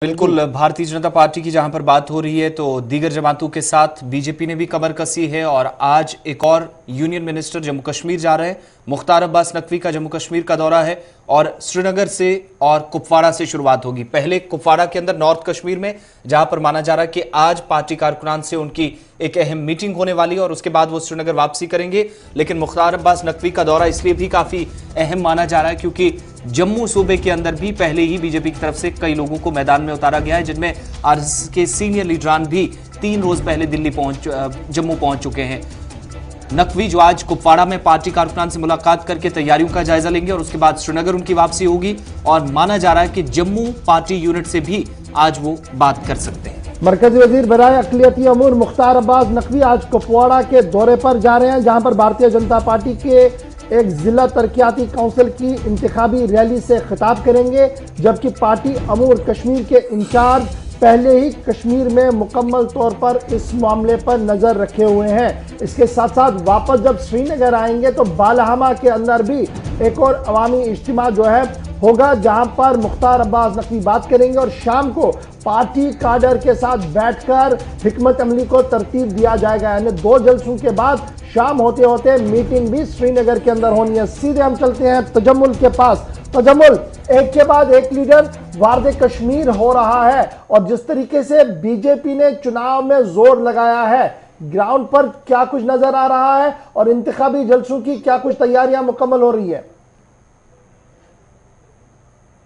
बिल्कुल, भारतीय जनता पार्टी की जहां पर बात हो रही है तो दीगर जमातों के साथ बीजेपी ने भी कमर कसी है और आज एक और यूनियन मिनिस्टर जम्मू कश्मीर जा रहे हैं। मुख्तार अब्बास नकवी का जम्मू कश्मीर का दौरा है और श्रीनगर से और कुपवाड़ा से शुरुआत होगी। पहले कुपवाड़ा के अंदर नॉर्थ कश्मीर में, जहां पर माना जा रहा है कि आज पार्टी कारकुनान से उनकी एक अहम मीटिंग होने वाली है और उसके बाद वो श्रीनगर वापसी करेंगे। लेकिन मुख्तार अब्बास नकवी का दौरा इसलिए भी काफी अहम माना जा रहा है क्योंकि जम्मू सूबे के अंदर भी पहले ही बीजेपी की तरफ से कई लोगों को मैदान में उतारा गया है, जिनमें आरएसएस के सीनियर लीडरान भी 3 रोज पहले जम्मू पहुंच चुके हैं। नकवी जो आज कुपवाड़ा में पार्टी कारकुनान से मुलाकात करके तैयारियों का जायजा लेंगे और उसके बाद श्रीनगर उनकी वापसी होगी और माना जा रहा है कि जम्मू पार्टी यूनिट से भी आज वो बात कर सकते हैं। मरकजी वजीर बराए अक़लियती अमूर मुख्तार अब्बास नकवी आज कुपवाड़ा के दौरे पर जा रहे हैं, जहां पर भारतीय जनता पार्टी के एक जिला तरक्याती काउंसिल की इंतखाबी रैली से खिताब करेंगे, जबकि पार्टी अमूर कश्मीर के इंचार्ज पहले ही कश्मीर में मुकम्मल तौर पर इस मामले पर नजर रखे हुए हैं। इसके साथ साथ वापस जब श्रीनगर आएंगे तो बालहमा के अंदर भी एक और अवामी इज्तिमा जो है होगा, जहां पर मुख्तार अब्बास नकवी बात करेंगे और शाम को पार्टी काडर के साथ बैठकर हिकमत अमली को तरतीब दिया जाएगा। यानी 2 जलसों के बाद शाम होते होते मीटिंग भी श्रीनगर के अंदर होनी है। सीधे हम चलते हैं तजम्मुल के पास। तजम्मुल, एक के बाद एक लीडर वारदे कश्मीर हो रहा है और जिस तरीके से बीजेपी ने चुनाव में जोर लगाया है, ग्राउंड पर क्या कुछ नजर आ रहा है और इंतखाबी जलसों की क्या कुछ तैयारियां मुकम्मल हो रही है?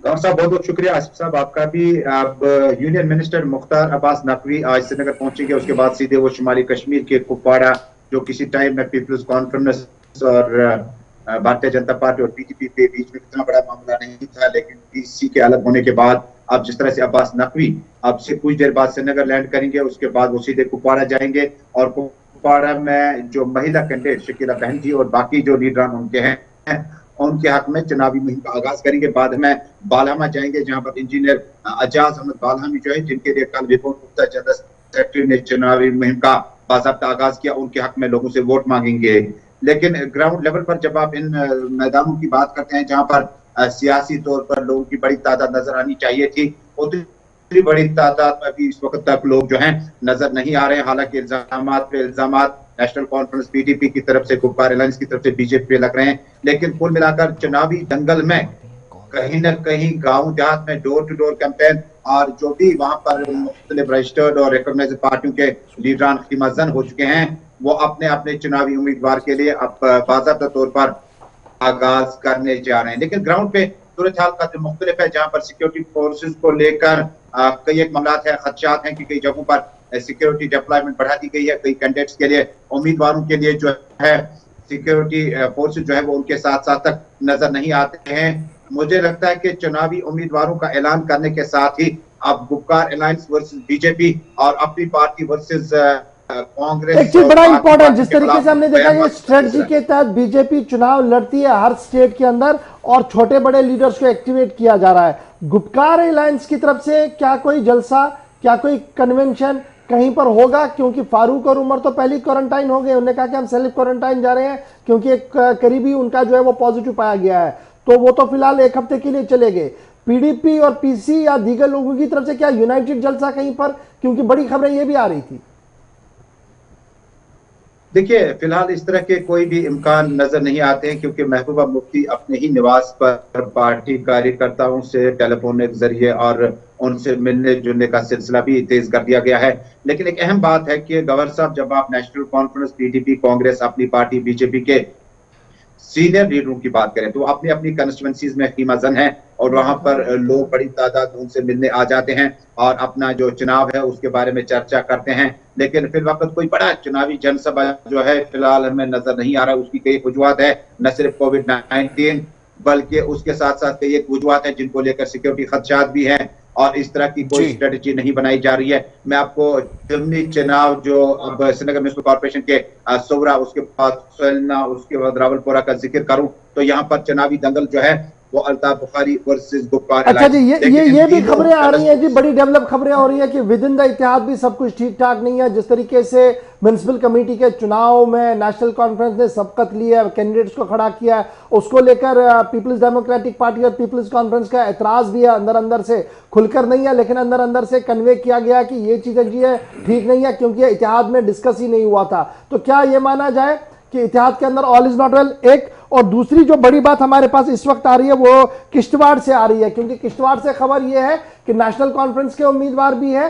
डॉक्टर साहब बहुत बहुत शुक्रिया। आसिफ साहब आपका भी। अब यूनियन मिनिस्टर मुख्तार अब्बास नकवी आज श्रीनगर पहुंचेंगे, उसके बाद सीधे वो शुमाली कश्मीर के कुपवाड़ा, जो किसी टाइम में पीपल्स कॉन्फ्रेंस और भारतीय जनता पार्टी और बीजेपी के बीच में इतना बड़ा मामला नहीं था, लेकिन पीसी के अलग होने के बाद अब जिस तरह से अब्बास नकवी अब से कुछ देर बाद श्रीनगर लैंड करेंगे, उसके बाद वो सीधे कुपवाड़ा जाएंगे और कुपवाड़ा में जो महिला कैंडिडेट शकीला बहन जी और बाकी जो लीडरान उनके हैं उनके हक में चुनावी मुहिम का आगाज करेंगे। बाद में बालहमा जाएंगे, जहां पर इंजीनियर अजाज अहमद बालहमी जो है, जिनके लिए कल विपुल गुप्ता जनरल सेक्रेटरी ने चुनावी मुहिम का बाकायदा आगाज किया, उनके हक में लोगों से वोट मांगेंगे। लेकिन ग्राउंड लेवल पर जब आप इन मैदानों की बात करते हैं जहां पर सियासी तौर पर लोगों की बड़ी तादाद नजर आनी चाहिए थी, उतनी बड़ी तादाद में भी इस वक्त तक लोग जो हैं नजर नहीं आ रहे हैं। हालांकि इल्जामात नेशनल कॉन्फ्रेंस पीडीपी की तरफ से, गुप्कार अलायंस की तरफ से बीजेपी पे लग रहे हैं, लेकिन कुल मिलाकर चुनावी दंगल में कहीं न कहीं गांव देहात में डोर टू डोर कैंपेन और जो भी वहां पर मुख्तलिफ रजिस्टर्ड और रिकॉग्नाइज्ड पार्टियों के लीडरान खिमाजन हो चुके हैं, वो अपने अपने चुनावी उम्मीदवार के लिए अब बाकायदा तौर पर आगाज करने जा रहे हैं। लेकिन ग्राउंड पे सूरत हाल कदर मुख्तलिफ है, जहां पर सिक्योरिटी फोर्सेज को लेकर कई एक मामला है, खदशात हैं कि कई जगहों पर सिक्योरिटी डिप्लॉयमेंट बढ़ा दी गई है। कई कैंडिडेट्स के लिए, उम्मीदवारों के लिए जो है सिक्योरिटी फोर्सेज जो है वो उनके साथ साथ तक नजर नहीं आते हैं। मुझे लगता है कि चुनावी उम्मीदवारों का ऐलान करने के साथ ही अब गुप्कार अलायंस वर्सेस बीजेपी और अपनी पार्टी वर्सेस कांग्रेस, एक चीज बड़ा इंपॉर्टेंट, जिस तरीके से हमने देखा ये स्ट्रेटजी के तहत बीजेपी चुनाव लड़ती है हर स्टेट के अंदर और छोटे बड़े लीडर्स को एक्टिवेट किया जा रहा है। गुप्कार अलायंस की तरफ से क्या कोई जलसा, क्या कोई कन्वेंशन कहीं पर होगा? क्योंकि फारूक और उमर तो पहले क्वारंटाइन हो गए, उन्होंने कहा कि हम सेल्फ क्वारंटाइन जा रहे हैं क्योंकि एक करीबी उनका जो है वो पॉजिटिव पाया गया है, तो वो तो फिलहाल 1 हफ्ते के लिए चले गए। पीडीपी और पीसी या दीगर लोगों की तरफ से क्या यूनाइटेड जलसा कहीं पर? क्योंकि बड़ी खबरें ये भी आ रही थी। देखिए, फिलहाल इस तरह के कोई भी इम्कान नजर नहीं आते हैं, क्योंकि महबूबा मुफ्ती अपने ही निवास पर पार्टी कार्यकर्ताओं से टेलीफोनिक जरिए और उनसे मिलने जुलने का सिलसिला भी तेज कर दिया गया है। लेकिन एक अहम बात है कि गवर्नर साहब, जब आप नेशनल कॉन्फ्रेंस, पीडीपी, कांग्रेस, अपनी पार्टी बीजेपी के सीनियर लीडरों की बात करें तो अपनी अपनी कंस्टिट्यूएंसीज में खीमाजन है और वहां पर लोग बड़ी तादाद उनसे मिलने आ जाते हैं और अपना जो चुनाव है उसके बारे में चर्चा करते हैं। लेकिन फिर वक्त कोई बड़ा चुनावी जनसभा जो है फिलहाल हमें नजर नहीं आ रहा। उसकी कई वजूहत है, न सिर्फ कोविड-19 बल्कि उसके साथ साथ कई एक वजूहत है जिनको लेकर सिक्योरिटी खदशात भी हैं और इस तरह की कोई स्ट्रेटेजी नहीं बनाई जा रही है। मैं आपको जिमनी चुनाव जो अब श्रीनगर म्युनिसिपल कॉर्पोरेशन के सोवरा, उसके बाद सोलना, उसके बाद रावलपुरा का जिक्र करूं तो यहाँ पर चुनावी दंगल जो है वो अल्ताफ बुखारी वर्सेस गुफ्फार अच्छा जी, ये भी इन खबरें आ रही हैं जी, तीनों बड़ी डेवलप खबरें हो रही हैं कि विद इन द इत्तेहाद भी सब कुछ ठीक ठाक नहीं है। जिस तरीके से म्युनिसिपल कमेटी के चुनाव में नेशनल कॉन्फ्रेंस ने सबकत लिया, कैंडिडेट्स को खड़ा किया है, उसको लेकर पीपल्स डेमोक्रेटिक पार्टी और पीपल्स कॉन्फ्रेंस का एतराज भी है, अंदर अंदर से खुलकर नहीं है, लेकिन अंदर अंदर से कन्वे किया गया कि ये चीजें जी है ठीक नहीं है, क्योंकि इत्तेहाद में डिस्कस ही नहीं हुआ था। तो क्या ये माना जाए कि इत्तेहाद के अंदर ऑल इज नॉट वेल? एक और दूसरी जो बड़ी बात हमारे पास इस वक्त आ रही है वो किश्तवाड़ से आ रही है, क्योंकि किश्तवाड़ से खबर यह है कि नेशनल कॉन्फ्रेंस के उम्मीदवार भी है,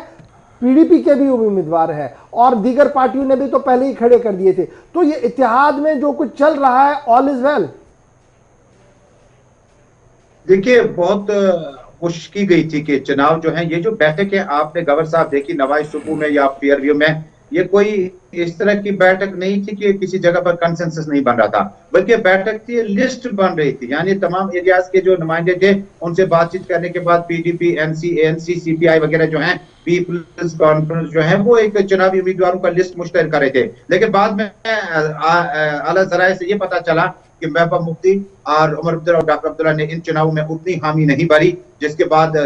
पीडीपी के भी उम्मीदवार है और दीगर पार्टियों ने भी तो पहले ही खड़े कर दिए थे। तो ये इत्तेहाद में जो कुछ चल रहा है, ऑल इज वेल? देखिए, बहुत कोशिश की गई थी कि चुनाव जो है, ये जो बैठक है आपने गवर साहब देखी नवाज सुबह में या फेयरव्यू में, ये कोई इस तरह की बैठक नहीं थी कि किसी जगह पर कंसेंसस नहीं बन रहा था, बल्कि बैठक थी, लिस्ट बन रही थी। यानी तमाम एरियाज के जो नुमाइंदे थे उनसे बातचीत करने के बाद पीडीपी, एनसी, एएनसी, सीपीआई वगैरह जो है, पीपल्स कॉन्फ्रेंस जो है, वो एक चुनावी उम्मीदवारों का लिस्ट मुश्तहर कर रहे थे। लेकिन बाद में आला जराए से ये पता चला कि महबूबा मुफ्ती और उमर अब्दुल्ला और डॉक्टर अब्दुल्ला ने इन चुनावों में उतनी हामी नहीं भरी, जिसके बाद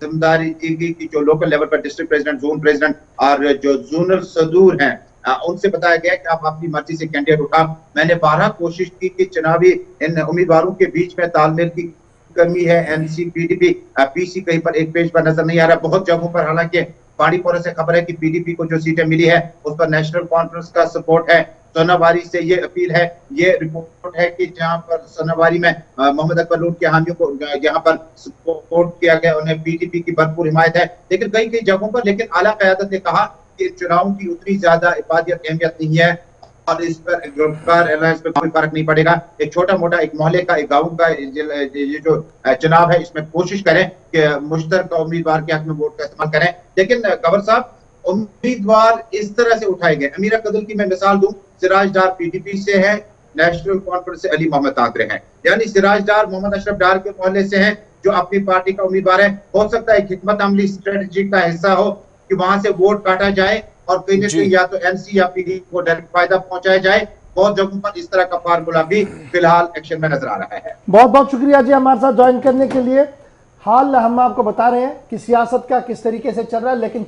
जिम्मेदारी दी गई कि जो लोकल लेवल पर डिस्ट्रिक्ट प्रेसिडेंट, जोन प्रेसिडेंट और जो जोनल सदूर हैं, उनसे बताया गया कि आप अपनी मर्जी से कैंडिडेट उठा। मैंने 12 कोशिश की कि चुनावी इन उम्मीदवारों के बीच में तालमेल की कमी है। एनसी, पीडीपी, पीसी कहीं पर एक पेज पर नजर नहीं आ रहा। बहुत जगहों पर हालांकि बाड़ीपोरा से खबर है कि पीडीपी को जो सीटें मिली है उस पर नेशनल कॉन्फ्रेंस का सपोर्ट है। सोनावारी से ये अपील है, ये रिपोर्ट है कि जहां पर सोनावारी में मोहम्मद अकबर लूट के हामियों को यहाँ पर सपोर्ट किया गया, उन्हें पीडीपी की भरपूर हिमायत है। लेकिन कई कई जगहों पर लेकिन आला क़यादत ने कहा कि चुनाव की उतनी ज्यादा इफादियत अहमियत नहीं है और इस पर गुफ्फार अलायंस पे कोई फर्क नहीं पड़ेगा। एक छोटा मोटा एक मोहल्ले का, एक गाँव का ये जो चुनाव है, इसमें कोशिश करें कि मुश्तरका उम्मीदवार के हक में वोट का इस्तेमाल करें। लेकिन गवर साहब, उम्मीदवार इस तरह से उठाए गए। अमीरा कदल की मैं मिसाल दूं, सिराज डार पीडीपी से है, नेशनल कॉन्फ्रेंस से अली मोहम्मद ताकरे हैं। यानी सिराज डार मोहम्मद अशरफ डार के मोहल्ले से हैं, जो अपनी पार्टी का उम्मीदवार है। हो सकता है हिकमत अमली स्ट्रेटजी का हिस्सा हो कि वहां से वोट काटा जाए और कहीं ना कहीं या तो एनसी या पीडीपी को डायरेक्ट फायदा पहुंचाया जाए। बहुत जगहों पर इस तरह का फार्मूला भी फिलहाल एक्शन में नजर आ रहा है। बहुत बहुत शुक्रिया जी हमारे साथ ज्वाइन करने के लिए। हाल हम आपको बता रहे हैं कि सियासत का किस तरीके से चल रहा है, लेकिन